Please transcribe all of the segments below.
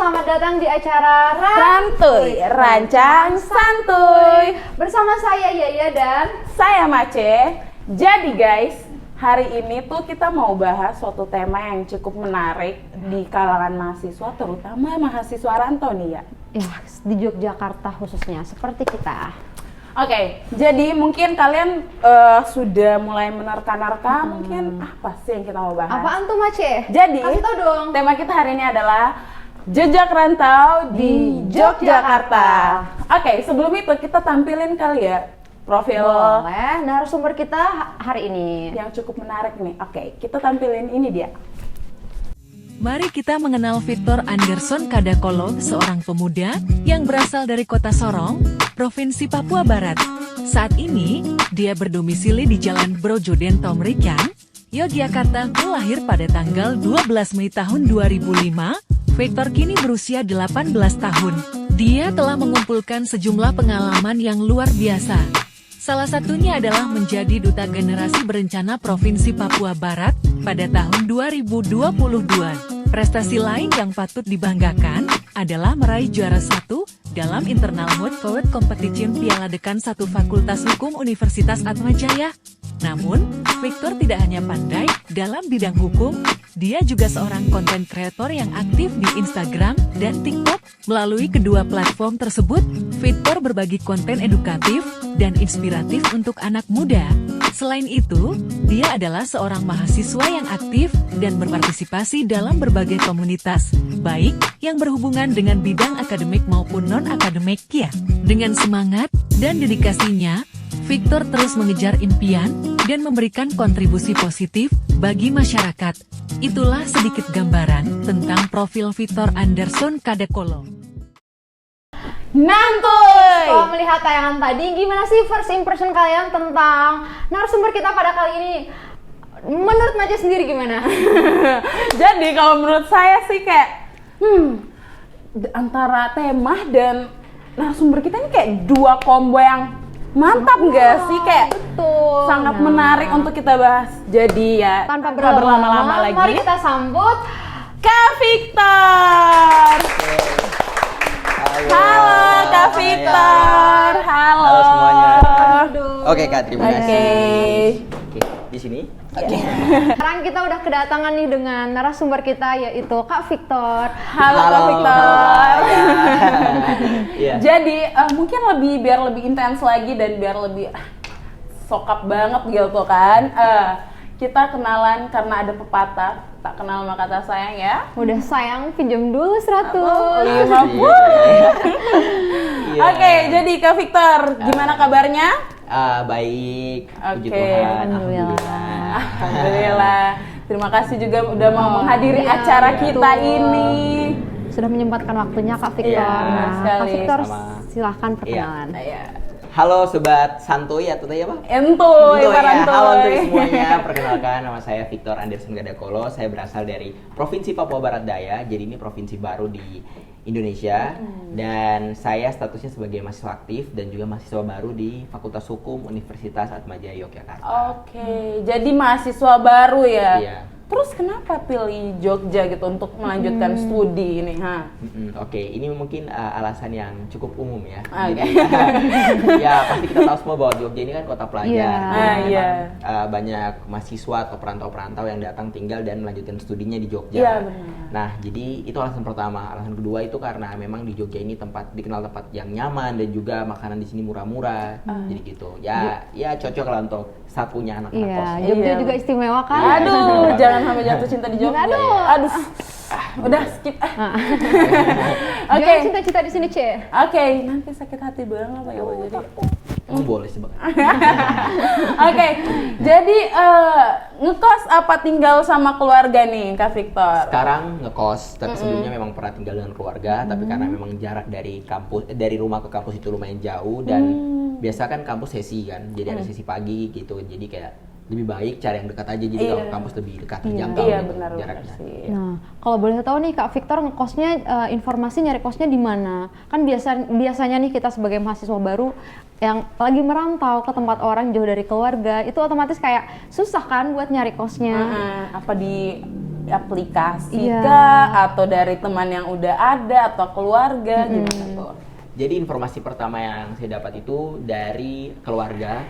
selamat datang di acara Rantuy, Rancang Santuy. Bersama saya Yaya dan saya Mace. Jadi guys, hari ini tuh kita mau bahas suatu tema yang cukup menarik di kalangan mahasiswa, terutama mahasiswa rantau nih ya. Ya, di Yogyakarta khususnya, seperti kita. Oke, jadi mungkin kalian sudah mulai menerka-nerka mungkin apa sih yang kita mau bahas? Apaan tuh Mace? Jadi, kasih tau dong. Tema kita hari ini adalah jejak rantau di Yogyakarta. Oke, sebelum itu kita tampilin kali ya profil Boleh, narasumber kita hari ini. yang cukup menarik nih. Oke, kita tampilin ini dia. Mari kita mengenal Victor Anderson Kadakolo, seorang pemuda yang berasal dari kota Sorong, Provinsi Papua Barat. Saat ini, dia berdomisili di Jalan Brojoden Tomrican, Yogyakarta. Lahir pada tanggal 12 Mei tahun 2005, Victor kini berusia 18 tahun. Dia telah mengumpulkan sejumlah pengalaman yang luar biasa. Salah satunya adalah menjadi Duta Generasi Berencana Provinsi Papua Barat pada tahun 2022. Prestasi lain yang patut dibanggakan adalah meraih juara 1 dalam Internal Hot Forward Competition Piala Dekan 1 Fakultas Hukum Universitas Atmajaya. Namun, Victor tidak hanya pandai dalam bidang hukum, dia juga seorang konten kreator yang aktif di Instagram dan TikTok. Melalui kedua platform tersebut, Victor berbagi konten edukatif dan inspiratif untuk anak muda. Selain itu, dia adalah seorang mahasiswa yang aktif dan berpartisipasi dalam berbagai komunitas, baik yang berhubungan dengan bidang akademik maupun non-akademik ya. Dengan semangat dan dedikasinya, Victor terus mengejar impian dan memberikan kontribusi positif bagi masyarakat. Itulah sedikit gambaran tentang profil Victor Anderson Kadakolo. Nantuy! Setelah melihat tayangan tadi, gimana sih first impression kalian tentang narasumber kita pada kali ini? Menurut Mace sendiri gimana? Jadi kalau menurut saya sih kayak antara tema dan narasumber kita ini kayak dua combo yang mantap nggak sih? Kayak Betul. sangat menarik untuk kita bahas. Jadi ya Tanpa berlama-lama lagi, mari kita sambut Kak Victor. Halo Kak Victor. Halo. Halo semuanya. Aduh. Oke Kak, terima kasih. Oke, di sini. Oke. Sekarang kita udah kedatangan nih dengan narasumber kita yaitu Kak Victor. Halo Kak Victor. Iya. Jadi mungkin biar lebih intens lagi dan biar lebih sokap banget gitu kan. Kita kenalan karena ada pepatah, tak kenal maka tak sayang ya. Udah sayang pinjam dulu 100. 50. Iya. Oke, jadi Kak Victor, gimana kabarnya? Baik. Puji Oke. Tuhan. Alhamdulillah. Alhamdulillah. Terima kasih juga udah mau menghadiri Iya, acara kita betul. ini. Sudah menyempatkan waktunya Kak Victor. Iya, Nah, Kak sekali. Victor Sama. silahkan perkenalan. Iya. Halo sobat santuy atau tadi apa? Entuy, ya. Parantoy. Halo untuk semuanya. Perkenalkan, nama saya Victor Anderson Kadakolo. Saya berasal dari Provinsi Papua Barat Daya. Jadi ini provinsi baru di Indonesia. Dan saya statusnya sebagai mahasiswa aktif dan juga mahasiswa baru di Fakultas Hukum Universitas Atmajaya Yogyakarta. Oke, jadi mahasiswa baru ya. Iya. Terus kenapa pilih Jogja gitu untuk melanjutkan studi ini? Oke, ini mungkin alasan yang cukup umum ya. Oke. Jadi, ya pasti kita tahu semua bahwa Jogja ini kan kota pelajar. Iya. Memang, Iya. banyak mahasiswa atau perantau-perantau yang datang tinggal dan melanjutkan studinya di Jogja. Iya, benar. Nah, jadi itu alasan pertama. Alasan kedua itu karena memang di Jogja ini dikenal tempat yang nyaman dan juga makanan di sini murah-murah. Jadi gitu. Ya cocok lah untuk saat punya anak-anak Iya, kos. Jogja Iya. juga istimewa kan? Aduh, jangan sampai jatuh cinta di Jogja. Aduh. Udah skip. Oke. Oke. Cita-cita di sini, Ce. Oke, nanti sakit hati banget apa ya jadi. Boleh sih, Bang. Oke, jadi ngekos apa tinggal sama keluarga nih, Kak Victor? Sekarang ngekos, tapi sebelumnya memang pernah tinggal dengan keluarga, tapi karena memang jarak dari rumah ke kampus itu lumayan jauh dan biasa kan kampus sesi kan, jadi ada sesi pagi gitu, jadi kayak lebih baik cari yang dekat aja, jadi kalau kampus lebih dekat terjangkau Iya, gitu benar jaraknya. sih. Nah, kalau boleh tahu nih Kak Victor ngekosnya informasi nyari kosnya di mana? Kan biasanya nih kita sebagai mahasiswa baru yang lagi merantau ke tempat orang jauh dari keluarga, itu otomatis kayak susah kan buat nyari kosnya. Apa di aplikasi Iya. kah atau dari teman yang udah ada atau keluarga gimana tuh? Jadi informasi pertama yang saya dapat itu dari keluarga,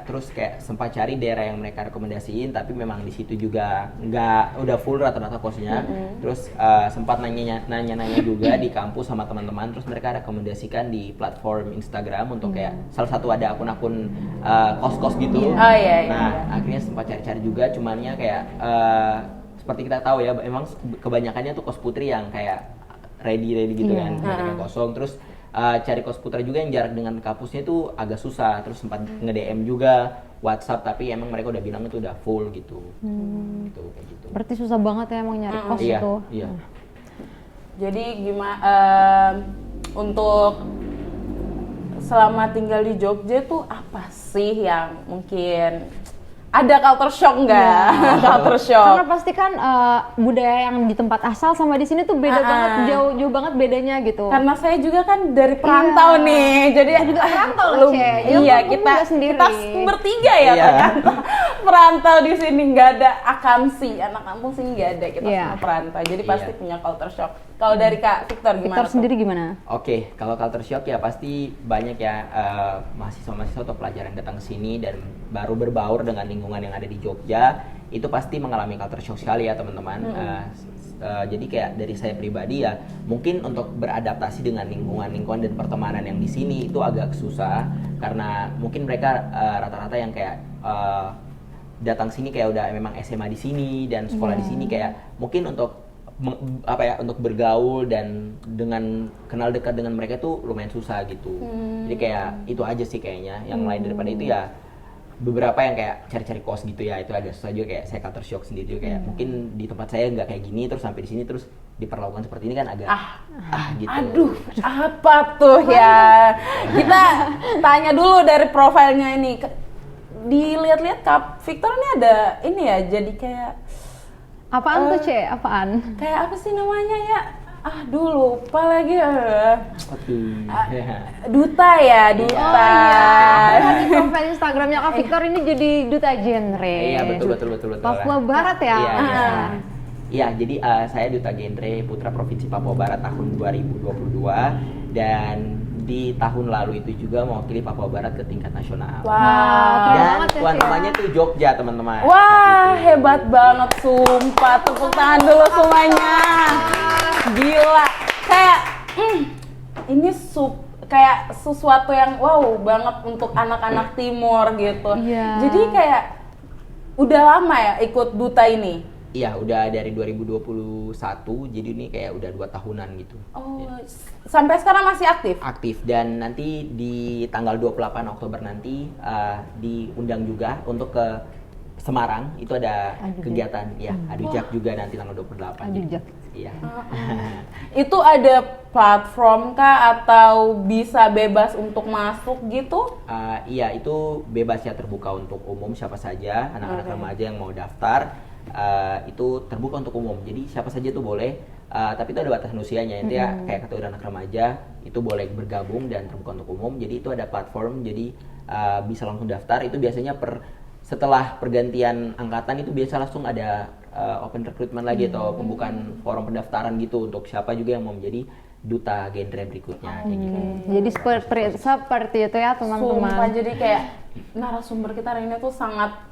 terus kayak sempat cari daerah yang mereka rekomendasiin, tapi memang di situ juga nggak udah full rata-rata kosnya. Terus sempat nanya-nanya juga di kampus sama teman-teman, terus mereka rekomendasikan di platform Instagram untuk kayak salah satu ada akun-akun kos-kos gitu. Oh iya. Nah akhirnya sempat cari-cari juga, cumannya kayak seperti kita tahu ya, emang kebanyakannya tuh kos putri yang kayak ready gitu kan, banyak yang kosong. Terus cari kos putra juga yang jarak dengan kampusnya itu agak susah. Terus sempat nge-DM juga WhatsApp, tapi emang mereka udah bilang itu udah full gitu. Gitu kayak gitu. Berarti susah banget ya emang nyari kos Iya, itu. iya. Jadi gimana untuk selama tinggal di Jogja tuh apa sih yang mungkin ada culture shock nggak? Culture shock. Karena pasti kan budaya yang di tempat asal sama di sini tuh beda banget, jauh banget bedanya gitu. Karena saya juga kan dari perantau nih, jadi juga perantau loh, lu- Ce. Iya, Ya, kita nggak sendiri. kita bertiga ya Iya. ternyata perantau di sini, nggak ada akamsi, anak kampung sini nggak ada, kita Iya. semua perantau, jadi Iya. pasti punya culture shock. Kalau dari Kak Victor gimana? Victor tuh? sendiri gimana? Oke, kalau culture shock ya pasti banyak ya mahasiswa-mahasiswa atau pelajar yang datang ke sini dan baru berbaur dengan lingkungan yang ada di Jogja, itu pasti mengalami culture shock sekali ya teman-teman. Jadi kayak dari saya pribadi ya, mungkin untuk beradaptasi dengan lingkungan dan pertemanan yang di sini itu agak susah karena mungkin mereka rata-rata yang kayak datang sini kayak udah memang SMA di sini dan sekolah di sini, kayak mungkin untuk untuk bergaul dan dengan kenal dekat dengan mereka tuh lumayan susah gitu. Jadi kayak itu aja sih kayaknya. Yang lain daripada itu ya beberapa yang kayak cari-cari kos gitu ya, itu agak susah juga. Kayak saya culture shock sendiri juga, kayak mungkin di tempat saya nggak kayak gini, terus sampai di sini terus diperlakukan seperti ini kan agak gitu. Aduh, apa tuh ya? Kita tanya dulu dari profilnya ini. Dilihat-lihat Kak Victor ini ada ini ya, jadi kayak Apaan tuh, Ce? Apaan? kayak apa sih namanya ya? Aduh, lupa lagi. Duta ya, duta. Oh iya, di profil Instagramnya Kak Victor ini jadi duta genre. Iya betul. Papua Barat ya. Iya. Iya, jadi saya Duta Genre Putra Provinsi Papua Barat tahun 2022 dan di tahun lalu itu juga mewakili Papua Barat ke tingkat nasional. Wow. keren Dan banget ya, tuan Cia. rumahnya tuh Jogja, teman-teman. Wah, hebat banget sumpah. Tepuk tangan dulu semuanya. Gila. Kayak ini kayak sesuatu yang wow banget untuk anak-anak timur gitu. Iya. Jadi kayak udah lama ya ikut duta ini. Iya, udah dari 2021, jadi ini kayak udah 2 tahunan gitu. Oh, sampai sekarang masih aktif? Aktif, dan nanti di tanggal 28 Oktober nanti diundang juga untuk ke Semarang, itu ada kegiatan ya, Adujak juga nanti tanggal 28. Adujak. Iya. Itu ada platform kah atau bisa bebas untuk masuk gitu? Iya, itu bebas ya, terbuka untuk umum, siapa saja, anak-anak remaja yang mau daftar. Itu terbuka untuk umum, jadi siapa saja tuh boleh, tapi itu ada batasan usianya. Intinya kayak kata anak remaja itu boleh bergabung dan terbuka untuk umum. Jadi itu ada platform, jadi bisa langsung daftar. Itu biasanya setelah pergantian angkatan itu biasa langsung ada open recruitment lagi atau pembukaan forum pendaftaran gitu untuk siapa juga yang mau menjadi duta genre berikutnya. Kayak gitu. Jadi seperti itu ya teman-teman. Sumpah, jadi kayak narasumber kita hari ini tuh sangat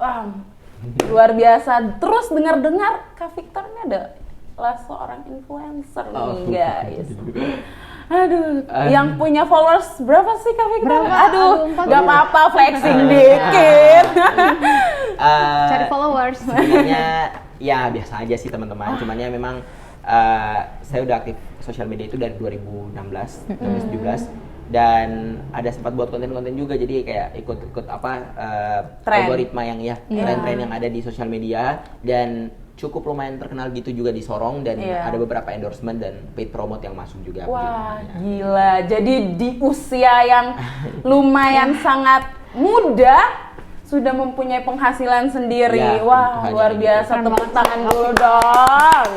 luar biasa. Terus dengar-dengar Kak Victor ini adalah seorang influencer nih guys. Aduh, yang punya followers berapa sih Kak Victor? Berapa? Aduh, Aduh, gak apa-apa flexing dikit. Cari followers. Sebenarnya ya biasa aja sih teman-teman. Cuman ya memang saya udah aktif sosial media itu dari 2016, 2017. Dan ada sempat buat konten-konten juga, jadi kayak ikut Tren. algoritma yang tren-tren yang ada di sosial media, dan cukup lumayan terkenal gitu juga di Sorong, dan ada beberapa endorsement dan paid promote yang masuk juga. Wah, gila. Jadi di usia yang lumayan sangat muda sudah mempunyai penghasilan sendiri. Ya, Wah, itu luar hanya biasa. Keren Tepuk banget tangan sih, dulu dong.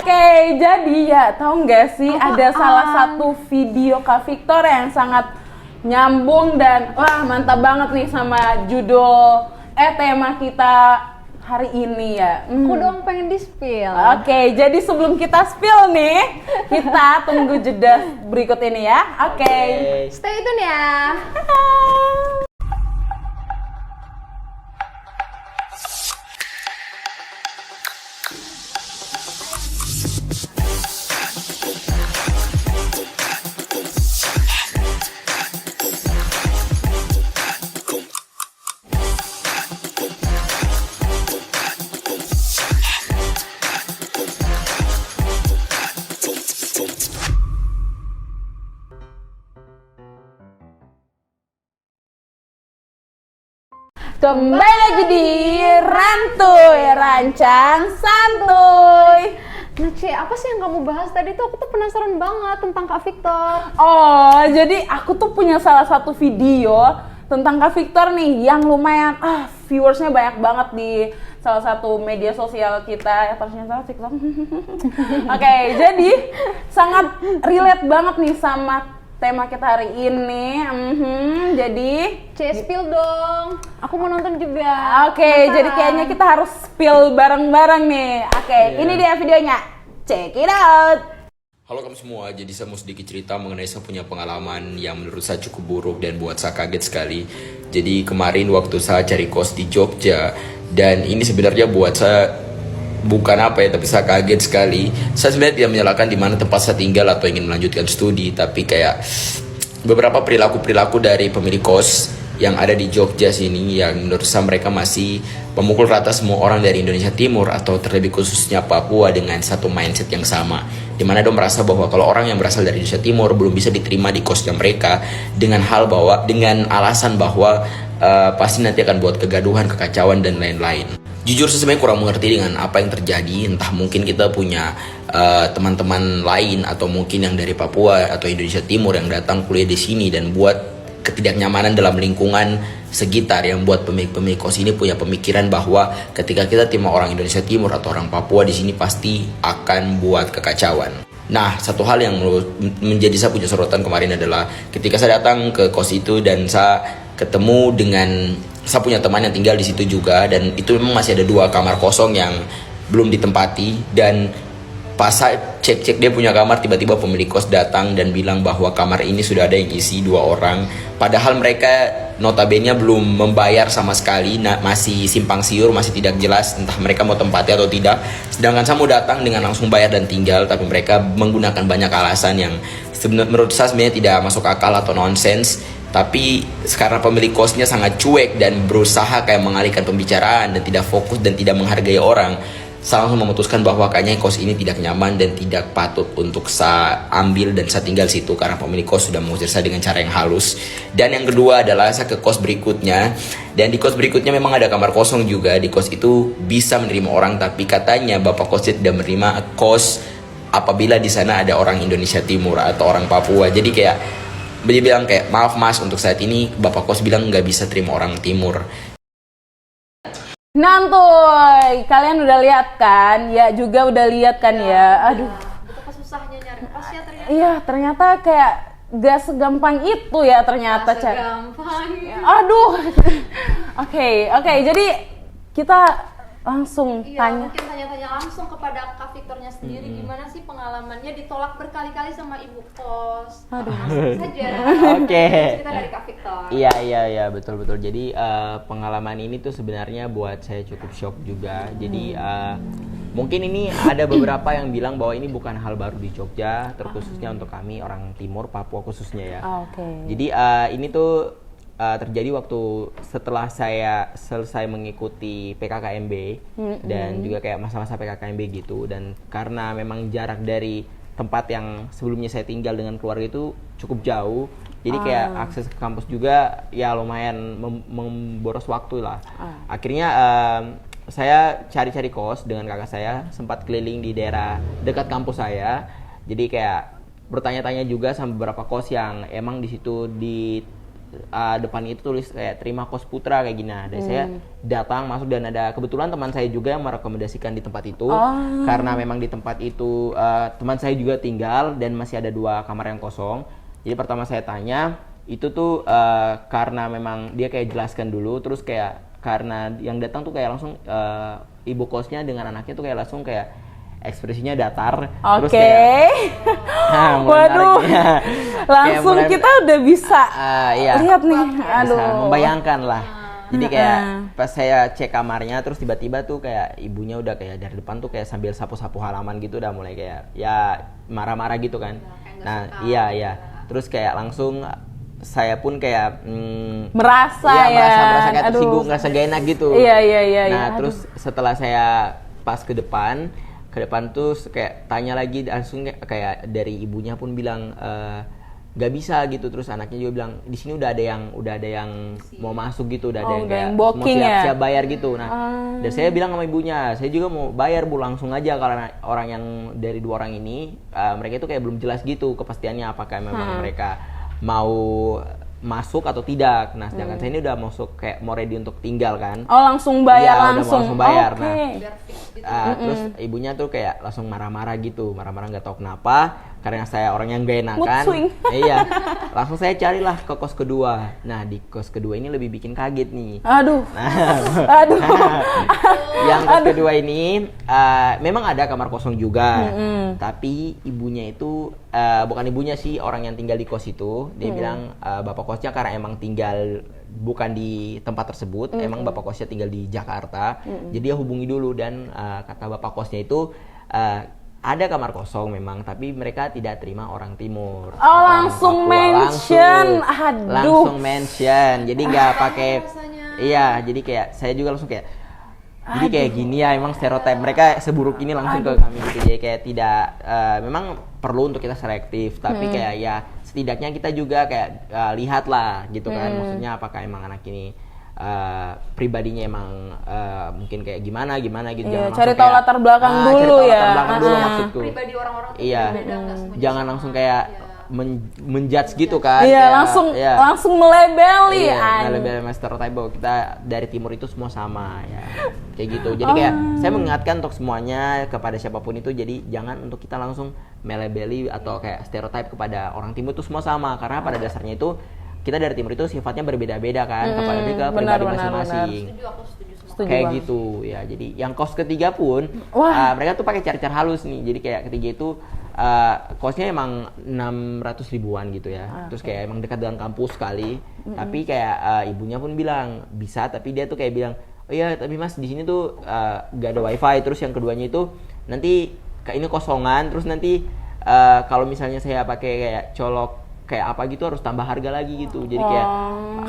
Oke, jadi ya tahu nggak sih ada salah satu video Kak Victor yang sangat nyambung dan wah mantap banget nih sama judul tema kita hari ini ya? Aku dong pengen di-spill. Oke, jadi sebelum kita spill nih, kita tunggu jeda berikut ini ya. Oke. Stay tune ya. Kembali lagi di Rantuy, Rancang Santuy. Nah, Ci, apa sih yang kamu bahas tadi tuh? Aku tuh penasaran banget tentang Kak Victor. Oh, jadi aku tuh punya salah satu video tentang Kak Victor nih yang lumayan viewersnya banyak banget di salah satu media sosial kita. Ya ternyata TikTok. Oke, jadi sangat relate banget nih sama tema kita hari ini. Jadi Spill dong. Aku mau nonton juga. Oke, jadi kayaknya kita harus spill bareng-bareng nih. Oke, ini dia videonya. Check it out. Halo kamu semua, jadi saya mau sedikit cerita mengenai saya punya pengalaman yang menurut saya cukup buruk dan buat saya kaget sekali. Jadi kemarin waktu saya cari kos di Jogja, dan ini sebenarnya buat saya bukan apa ya, tapi saya kaget sekali. Saya sebenarnya tidak menyalahkan di mana tempat saya tinggal atau ingin melanjutkan studi, tapi kayak beberapa perilaku dari pemilik kos yang ada di Jogja sini yang menurut saya mereka masih memukul rata semua orang dari Indonesia Timur atau terlebih khususnya Papua dengan satu mindset yang sama, dimana dia merasa bahwa kalau orang yang berasal dari Indonesia Timur belum bisa diterima di kosnya mereka dengan alasan bahwa pasti nanti akan buat kegaduhan, kekacauan dan lain-lain. Jujur saya sebenarnya kurang mengerti dengan apa yang terjadi. Entah mungkin kita punya teman-teman lain atau mungkin yang dari Papua atau Indonesia Timur yang datang kuliah di sini dan buat ketidaknyamanan dalam lingkungan sekitar yang buat pemilik kos ini punya pemikiran bahwa ketika kita terima orang Indonesia Timur atau orang Papua di sini pasti akan buat kekacauan. Nah, satu hal yang menjadi saya punya sorotan kemarin adalah ketika saya datang ke kos itu dan saya ketemu dengan saya punya teman yang tinggal di situ juga, dan itu memang masih ada 2 kamar kosong yang belum ditempati. Dan pas saya cek dia punya kamar, tiba-tiba pemilik kos datang dan bilang bahwa kamar ini sudah ada yang isi 2 orang, padahal mereka notabene belum membayar sama sekali. Nah, masih simpang siur, masih tidak jelas entah mereka mau tempati atau tidak. Sedangkan saya mau datang dengan langsung bayar dan tinggal, tapi mereka menggunakan banyak alasan yang menurut saya sebenarnya tidak masuk akal atau nonsens. Tapi sekarang pemilik kosnya sangat cuek dan berusaha kayak mengalihkan pembicaraan dan tidak fokus dan tidak menghargai orang, saya langsung memutuskan bahwa kayaknya kos ini tidak nyaman dan tidak patut untuk saya ambil dan saya tinggal situ karena pemilik kos sudah mengusir saya dengan cara yang halus. Dan yang kedua adalah saya ke kos berikutnya, dan di kos berikutnya memang ada kamar kosong juga. Di kos itu bisa menerima orang, tapi katanya bapak kosnya tidak menerima kos apabila di sana ada orang Indonesia Timur atau orang Papua. Jadi kayak dia bilang kayak, maaf mas, untuk saat ini bapak kos bilang nggak bisa terima orang Timur. Nantuy, kalian udah lihat kan? Ya juga udah lihat kan ya. Aduh. Betapa susahnya nyari kosnya ternyata. Iya, ternyata kayak gak segampang itu ya ternyata. Segampang. Aduh. Oke, jadi kita langsung tanya. Mungkin tanya-tanya langsung kepada Kak Victornya sendiri, gimana sih pengalamannya ditolak berkali-kali sama ibu kos. Aduh. Saja. Oke. Cerita dari Kak Victor. Iya, betul. Jadi pengalaman ini tuh sebenarnya buat saya cukup shock juga. Jadi mungkin ini ada beberapa yang bilang bahwa ini bukan hal baru di Jogja, terkhususnya untuk kami orang Timur, Papua khususnya ya. Oke. Jadi ini tuh terjadi waktu setelah saya selesai mengikuti PKKMB dan juga kayak masa-masa PKKMB gitu, dan karena memang jarak dari tempat yang sebelumnya saya tinggal dengan keluarga itu cukup jauh, jadi kayak akses ke kampus juga ya lumayan memboros waktu lah. Akhirnya saya cari-cari kos dengan kakak saya, sempat keliling di daerah dekat kampus saya, jadi kayak bertanya-tanya juga sama beberapa kos yang emang di situ di depan itu tulis kayak terima kos putra kayak gini. Nah, dari saya datang masuk dan ada kebetulan teman saya juga yang merekomendasikan di tempat itu karena memang di tempat itu teman saya juga tinggal dan masih ada 2 kamar yang kosong. Jadi pertama saya tanya itu tuh karena memang dia kayak jelaskan dulu, terus kayak karena yang datang tuh kayak langsung ibu kosnya dengan anaknya tuh kayak langsung kayak ekspresinya datar. Terus Oke. kayak Waduh. Langsung mulai- kita udah bisa iya. lihat nih. Bisa Aduh. membayangkan lah. Jadi kayak pas saya cek kamarnya terus tiba-tiba tuh kayak ibunya udah kayak dari depan tuh kayak sambil sapu-sapu halaman gitu udah mulai kayak ya marah-marah gitu kan. Nah, iya. Terus kayak langsung saya pun kayak Merasa iya, ya. merasa kayak Aduh. tersinggung, ngerasa gak enak gitu. Iya. Nah, Aduh. terus setelah saya pas ke depan tuh kayak tanya lagi langsung kayak dari ibunya pun bilang gak bisa gitu, terus anaknya juga bilang di sini udah ada yang mau masuk gitu, udah ada Oh, yang udah kayak yang mau booking ya? siap bayar gitu. Nah, dan saya bilang sama ibunya, saya juga mau bayar Bu, langsung aja, karena orang yang dari 2 orang ini mereka itu kayak belum jelas gitu kepastiannya apakah memang mereka mau masuk atau tidak. Nah, sedangkan saya ini udah masuk kayak mau ready untuk tinggal kan. Oh, langsung bayar Iya, udah mau langsung. langsung bayar. Oke. Nah, terus ibunya tuh kayak langsung marah-marah gitu, marah-marah nggak tahu kenapa, karena saya orang yang gak enakan. Mood swing. Iya, langsung saya carilah ke kos kedua. Nah, di kos kedua ini lebih bikin kaget nih. Aduh. Nah, Aduh. yang kos kedua ini memang ada kamar kosong juga, tapi ibunya itu bukan ibunya sih, orang yang tinggal di kos itu dia bilang bapak kosnya karena emang tinggal bukan di tempat tersebut, emang bapak kosnya tinggal di Jakarta, jadi dia hubungi dulu dan kata bapak kosnya itu ada kamar kosong memang, tapi mereka tidak terima orang timur. Oh, Orang langsung Papua. mention. Aduh. Langsung mention, jadi nggak pakai. Iya, jadi kayak saya juga langsung kayak. Jadi kayak gini ya, emang stereotip mereka seburuk ini langsung ke kami gitu. Jadi kayak tidak, memang perlu untuk kita selektif, tapi kayak ya setidaknya kita juga kayak lihat lah gitu kan, maksudnya apakah emang anak ini pribadinya emang mungkin kayak gimana gitu. Iya, Jangan cari langsung tahu kayak, latar belakang cari dulu tahu ya. latar belakang dulu Ah. maksudku. Pribadi orang-orang tuh Iya, beda, nggak semuanya jangan sama. langsung kayak menjudge gitu kan. Iya, kayak, langsung ya. langsung melebeli. Iya, An. lebih stereotype bahwa kita dari timur itu semua sama ya. Kayak gitu. Jadi kayak saya mengingatkan untuk semuanya kepada siapapun itu, jadi jangan untuk kita langsung melebeli atau kayak stereotype kepada orang timur itu semua sama, karena pada dasarnya itu kita dari timur itu sifatnya berbeda-beda kan, kepada mereka benar, pribadi benar, masing-masing. Setuju, aku setuju sama. Setuju Kayak banget. gitu ya. Jadi yang kos ketiga pun mereka tuh pakai cara-cara halus nih. Jadi kayak ketiga itu kosnya emang 600 ribuan gitu ya. Terus kayak emang dekat dengan kampus sekali. Tapi kayak ibunya pun bilang bisa, tapi dia tuh kayak bilang, "Oh iya, tapi Mas di sini tuh gak ada wifi." Terus yang keduanya itu nanti ini kosongan, terus nanti kalau misalnya saya pakai kayak colok kayak apa gitu harus tambah harga lagi gitu. Jadi kayak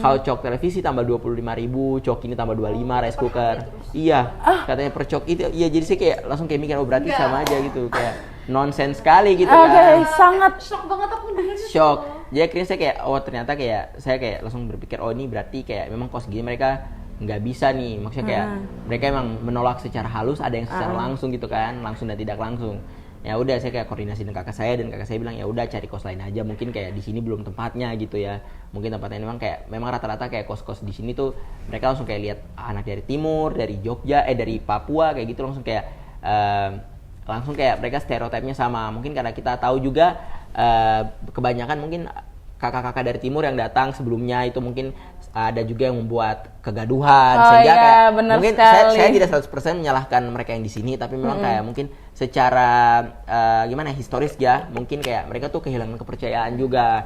kalau cok televisi tambah 25.000, cok ini tambah 25, rice cooker. Iya, katanya per cok itu. Iya, jadi saya kayak langsung kayak mikir, oh berarti sama aja gitu. Kayak nonsense sekali gitu Oke, kan. sangat Shock banget aku dengar itu. Shock. Jadi akhirnya saya kayak, oh ternyata kayak saya kayak langsung berpikir, oh ini berarti kayak memang kos gini mereka nggak bisa nih. Maksudnya kayak mereka emang menolak secara halus, ada yang secara langsung gitu kan, langsung dan tidak langsung. Ya udah, saya kayak koordinasi dengan kakak saya, dan kakak saya bilang ya udah cari kos lain aja, mungkin kayak di sini belum tempatnya gitu ya, mungkin tempatnya memang rata-rata kayak kos-kos di sini tuh mereka langsung kayak lihat anak dari timur, dari Jogja, dari Papua kayak gitu, langsung kayak mereka stereotipnya sama. Mungkin karena kita tahu juga kebanyakan mungkin kakak-kakak dari timur yang datang sebelumnya itu mungkin ada juga yang membuat kegaduhan, Oh sehingga iya, kayak benar mungkin sekali. saya tidak 100% menyalahkan mereka yang di sini, tapi memang kayak mungkin secara gimana historis ya, mungkin kayak mereka tuh kehilangan kepercayaan juga.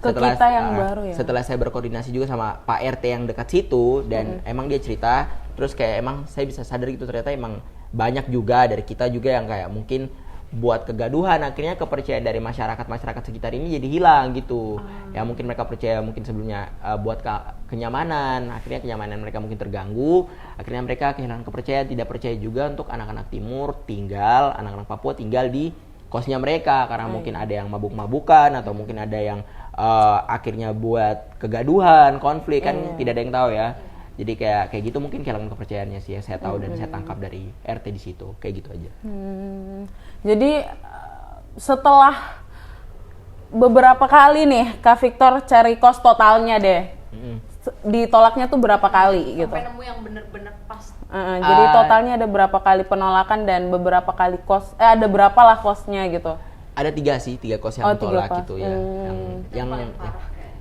Ke kita yang baru ya. Setelah saya berkoordinasi juga sama Pak RT yang dekat situ, dan emang dia cerita, terus kayak emang saya bisa sadar gitu, ternyata emang banyak juga dari kita juga yang kayak mungkin buat kegaduhan, akhirnya kepercayaan dari masyarakat sekitar ini jadi hilang gitu. Ya mungkin mereka percaya mungkin sebelumnya buat kenyamanan, akhirnya kenyamanan mereka mungkin terganggu, akhirnya mereka kehilangan kepercayaan, tidak percaya juga untuk anak-anak timur tinggal, anak-anak Papua tinggal di kosnya mereka, karena mungkin ada yang mabuk-mabukan atau mungkin ada yang akhirnya buat kegaduhan, konflik kan tidak ada yang tahu ya. Jadi kayak gitu mungkin kehilangan kepercayaannya sih, yang saya tahu dan saya tangkap dari RT di situ, kayak gitu aja. Jadi setelah beberapa kali nih Kak Victor cari kos totalnya deh, ditolaknya tuh berapa kali gitu? Sampai nemu yang bener-bener pas. Jadi totalnya ada berapa kali penolakan dan beberapa kali kos, ada berapa lah kosnya gitu? Ada 3 kos yang Oh, 3 tolak kos. gitu ya. Yang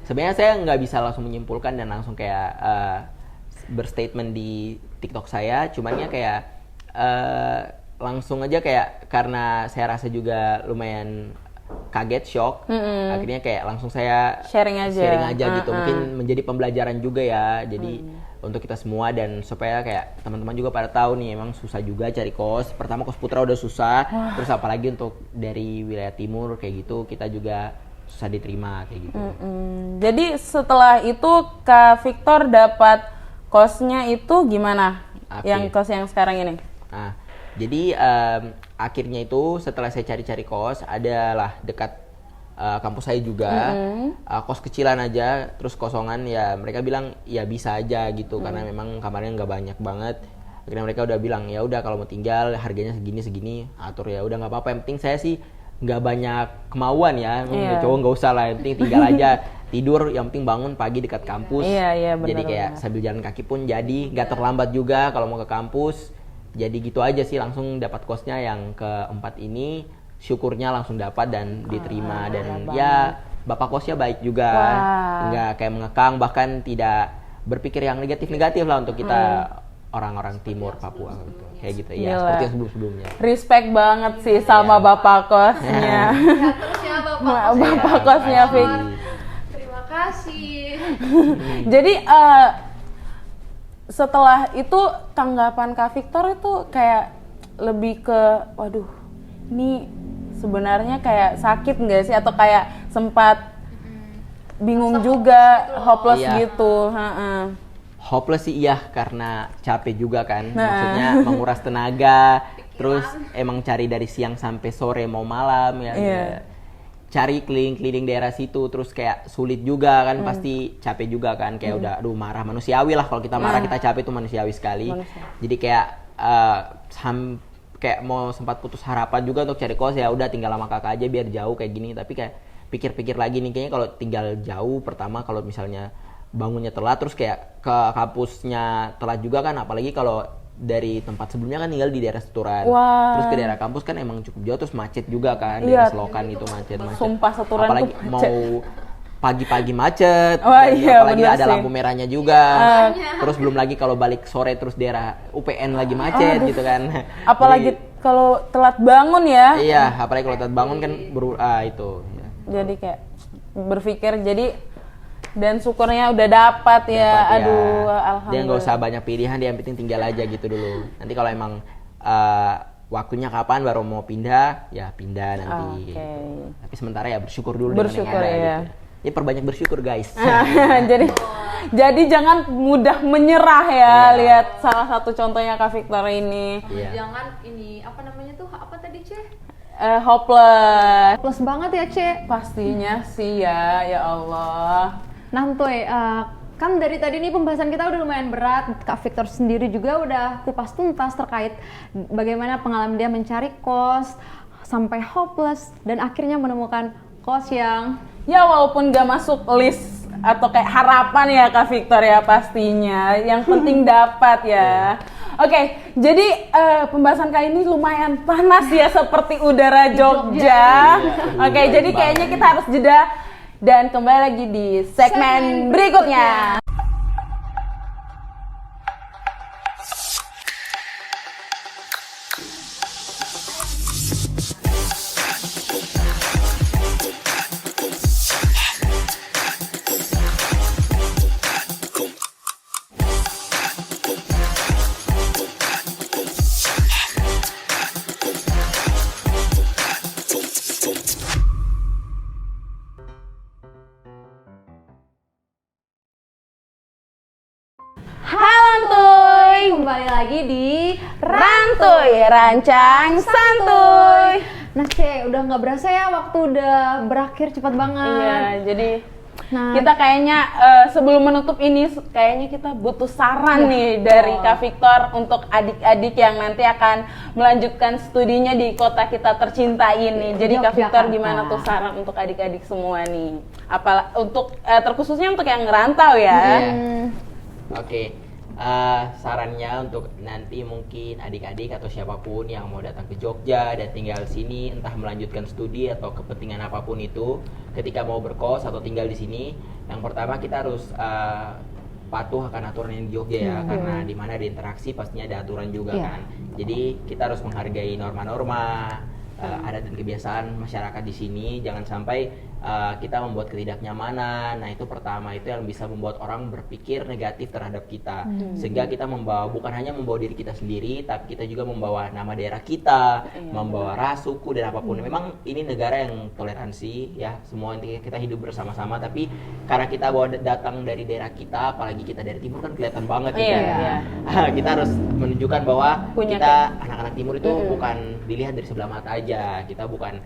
sebenarnya saya nggak bisa langsung menyimpulkan dan langsung kayak berstatement di TikTok saya, cuman ya kayak langsung aja kayak karena saya rasa juga lumayan kaget, shock, akhirnya kayak langsung saya Sharing aja. gitu, mungkin menjadi pembelajaran juga ya, jadi untuk kita semua dan supaya kayak teman-teman juga pada tahu nih emang susah juga cari kos. Pertama kos putra udah susah, terus apalagi untuk dari wilayah timur kayak gitu kita juga susah diterima kayak gitu. Jadi setelah itu Kak Victor dapat kosnya itu gimana? Oke. Yang kos yang sekarang ini? Nah, jadi akhirnya itu setelah saya cari-cari kos, adalah dekat kampus saya juga, kos kecilan aja, terus kosongan ya mereka bilang ya bisa aja gitu, karena memang kamarnya nggak banyak banget. Akhirnya mereka udah bilang ya udah kalau mau tinggal harganya segini atur, ya udah nggak apa-apa, yang penting saya sih nggak banyak kemauan ya, cowok nggak usah lah, yang penting tinggal aja. Tidur yang penting bangun pagi dekat kampus. Iya, benar. Jadi kayak sambil jalan kaki pun jadi nggak terlambat juga kalau mau ke kampus. Jadi gitu aja sih, langsung dapat kosnya yang keempat ini, syukurnya langsung dapat dan diterima, dan ya bapak kosnya baik juga, nggak kayak mengekang, bahkan tidak berpikir yang negatif lah untuk kita orang-orang timur Papua gitu. Kayak gitu ya, Gila. seperti yang sebelum-sebelumnya. Respect banget sih sama bapak kosnya. Terus ya Bapak kosnya Vic. Terima kasih. Jadi setelah itu tanggapan Kak Victor itu kayak lebih ke, waduh, ini sebenarnya kayak sakit nggak sih, atau kayak sempat bingung juga, hopeless Iya. gitu. Hopeless sih iya, karena capek juga kan, maksudnya menguras tenaga, terus emang cari dari siang sampai sore mau malam ya. Iya. Cari keliling-keliling daerah situ, terus kayak sulit juga kan, pasti capek juga kan, kayak udah aduh marah, manusiawi lah, kalau kita marah kita capek itu manusiawi sekali. Jadi kayak kayak mau sempat putus harapan juga untuk cari kos, ya udah tinggal sama kakak aja biar jauh kayak gini, tapi kayak pikir-pikir lagi nih, kayaknya kalau tinggal jauh, pertama kalau misalnya bangunnya telat, terus kayak ke kampusnya telat juga kan, apalagi kalau dari tempat sebelumnya kan tinggal di daerah Seturan, terus ke daerah kampus kan emang cukup jauh, terus macet juga kan, daerah Selokan itu macet. Sumpah, Seturan apalagi tuh macet. mau pagi-pagi macet, Wah, dan iya, apalagi bener ada sih. lampu merahnya juga, terus belum lagi kalau balik sore terus daerah UPN lagi macet gitu kan. Apalagi kalau telat bangun ya. Iya, apalagi kalau telat bangun kan itu. Ya. Jadi kayak berpikir, jadi dan syukurnya udah dapat ya. Dapat, Aduh, Dia alhamdulillah. nggak usah banyak pilihan, dia yang penting tinggal aja gitu dulu. Nanti kalau emang waktunya kapan baru mau pindah, ya pindah nanti. Oke. Tapi sementara ya bersyukur dulu Bersyukur, dengan yang ada. ya. Gitu. Ya perbanyak bersyukur guys. jadi jangan mudah menyerah ya. Iya. Lihat salah satu contohnya Kak Victor ini. Iya. Jangan ini apa namanya tuh, apa tadi Ce? Hopeless. Plus banget ya Ce. Pastinya sih ya Allah. Nantoy, kan dari tadi nih pembahasan kita udah lumayan berat. Kak Victor sendiri juga udah kupas tuntas terkait bagaimana pengalaman dia mencari kos sampai hopeless dan akhirnya menemukan kos yang Ya walaupun gak masuk list atau kayak harapan ya Kak Victor ya pastinya. Yang penting dapat ya. Oke, jadi pembahasan kali ini lumayan panas ya, seperti udara Jogja. Oke, jadi kayaknya kita harus jeda dan kembali lagi di segmen berikutnya. Halo kembali lagi di Rantuy, Rancang Santuy. Nah Ce, udah nggak berasa ya, waktu udah berakhir cepat banget. Iya, jadi Nah, kita kayaknya sebelum menutup ini kayaknya kita butuh saran nih dari Kak Victor untuk adik-adik yang nanti akan melanjutkan studinya di kota kita tercinta ini. Jadi Kak Victor, Yogyakarta. gimana tuh saran untuk adik-adik semua nih? Untuk terkhususnya untuk yang ngerantau ya. Oke, sarannya untuk nanti mungkin adik-adik atau siapapun yang mau datang ke Jogja dan tinggal di sini, entah melanjutkan studi atau kepentingan apapun itu, ketika mau berkos atau tinggal di sini, yang pertama kita harus patuh akan aturan yang di Jogja ya, karena di mana ada interaksi pastinya ada aturan juga kan. Jadi kita harus menghargai norma-norma, adat dan kebiasaan masyarakat di sini. Jangan sampai kita membuat ketidaknyamanan. Nah itu pertama, itu yang bisa membuat orang berpikir negatif terhadap kita, sehingga kita bukan hanya membawa diri kita sendiri, tapi kita juga membawa nama daerah kita, membawa ras, suku dan apapun. Memang ini negara yang toleransi ya, semua intinya kita hidup bersama-sama. Tapi karena kita datang dari daerah kita, apalagi kita dari timur kan kelihatan banget gitu ya. Kita harus menunjukkan bahwa kita anak-anak timur itu bukan dilihat dari sebelah mata aja. Kita bukan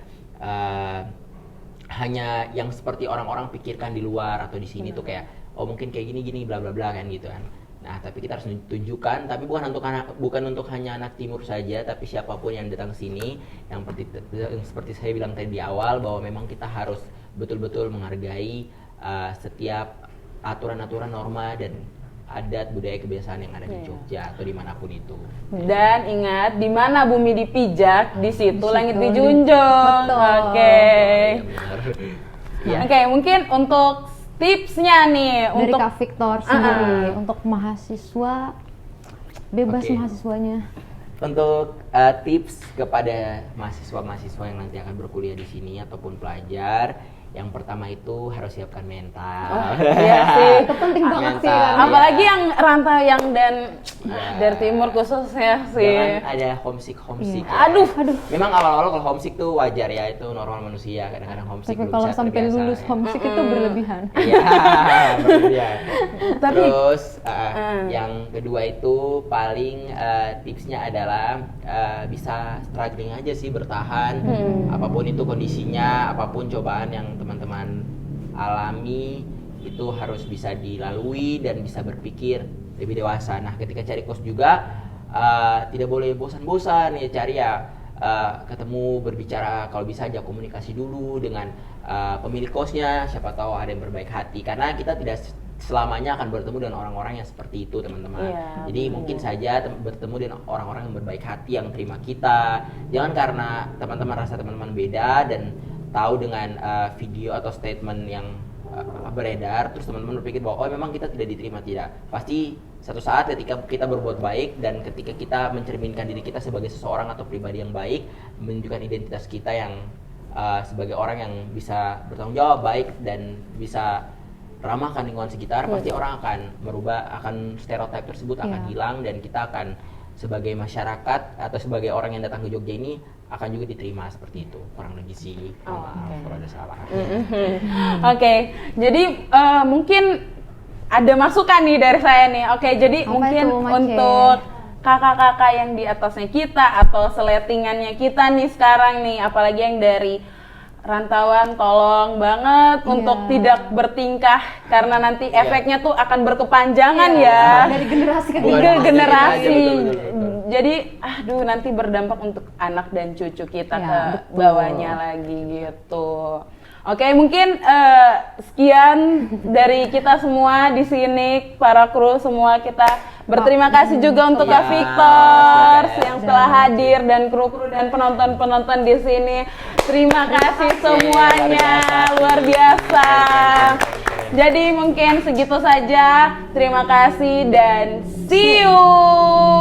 hanya yang seperti orang-orang pikirkan di luar atau di sini tuh kayak mungkin kayak gini bla bla bla kan gitu kan. Nah, tapi kita harus tunjukkan, tapi bukan untuk hanya anak timur saja, tapi siapapun yang datang ke sini yang seperti saya bilang tadi di awal, bahwa memang kita harus betul-betul menghargai setiap aturan-aturan, norma dan adat, budaya, kebiasaan yang ada di Jogja atau dimanapun itu. Dan ingat, di mana bumi dipijak, di situ langit dijunjung. Oke. Oke, mungkin untuk tipsnya nih dari untuk Kak Victor sendiri, untuk mahasiswa, bebas mahasiswanya. Untuk tips kepada mahasiswa-mahasiswa yang nanti akan berkuliah di sini ataupun pelajar, yang pertama itu harus siapkan mental. Iya sih, Itu penting banget sih. apalagi yang rantau yang dari timur khususnya sih. Jangan ada homesick. Aduh. Memang awal-awal kalau homesick tuh wajar ya, itu normal manusia. Kadang-kadang homesick Tapi belum kalau bisa sampai terbiasa, lulus ya. homesick itu berlebihan. Iya, berlebihan. Tapi- Terus yang kedua itu paling tipsnya adalah bisa struggling aja sih, bertahan. Apapun itu kondisinya, apapun cobaan yang teman-teman alami, itu harus bisa dilalui dan bisa berpikir lebih dewasa. Nah, ketika cari kos juga tidak boleh bosan-bosan ya, cari ketemu, berbicara, kalau bisa ajak komunikasi dulu dengan pemilik kosnya, siapa tahu ada yang berbaik hati, karena kita tidak selamanya akan bertemu dengan orang-orang yang seperti itu, teman-teman. Jadi mungkin saja bertemu dengan orang-orang yang berbaik hati, yang terima kita. Jangan karena teman-teman rasa teman-teman beda dan tahu dengan video atau statement yang beredar, terus teman-teman berpikir bahwa memang kita tidak diterima. Tidak, pasti satu saat ketika kita berbuat baik dan ketika kita mencerminkan diri kita sebagai seseorang atau pribadi yang baik, menunjukkan identitas kita yang sebagai orang yang bisa bertanggung jawab, baik dan bisa ramahkan lingkungan sekitar, pasti orang akan stereotip tersebut akan hilang, dan kita akan sebagai masyarakat atau sebagai orang yang datang ke Jogja ini akan juga diterima seperti itu. Kurang lebih sih, maaf kalau ada salah. Oke, jadi mungkin ada masukan nih dari saya nih. Oke, jadi Apa mungkin itu, Mace? untuk kakak-kakak yang di atasnya kita atau seletingannya kita nih sekarang nih, apalagi yang dari rantauan, tolong banget untuk tidak bertingkah, karena nanti efeknya tuh akan berkepanjangan ya. Dari generasi ke Tiga generasi. Betul. Jadi nanti berdampak untuk anak dan cucu kita Ya, ke betul. bawahnya lagi gitu. Oke, mungkin sekian dari kita semua di sini, para kru semua. Kita berterima kasih juga untuk Kak Victor yang telah hadir, dan kru-kru dan penonton-penonton di sini. Terima kasih semuanya, luar biasa. Jadi mungkin segitu saja. Terima kasih dan see you.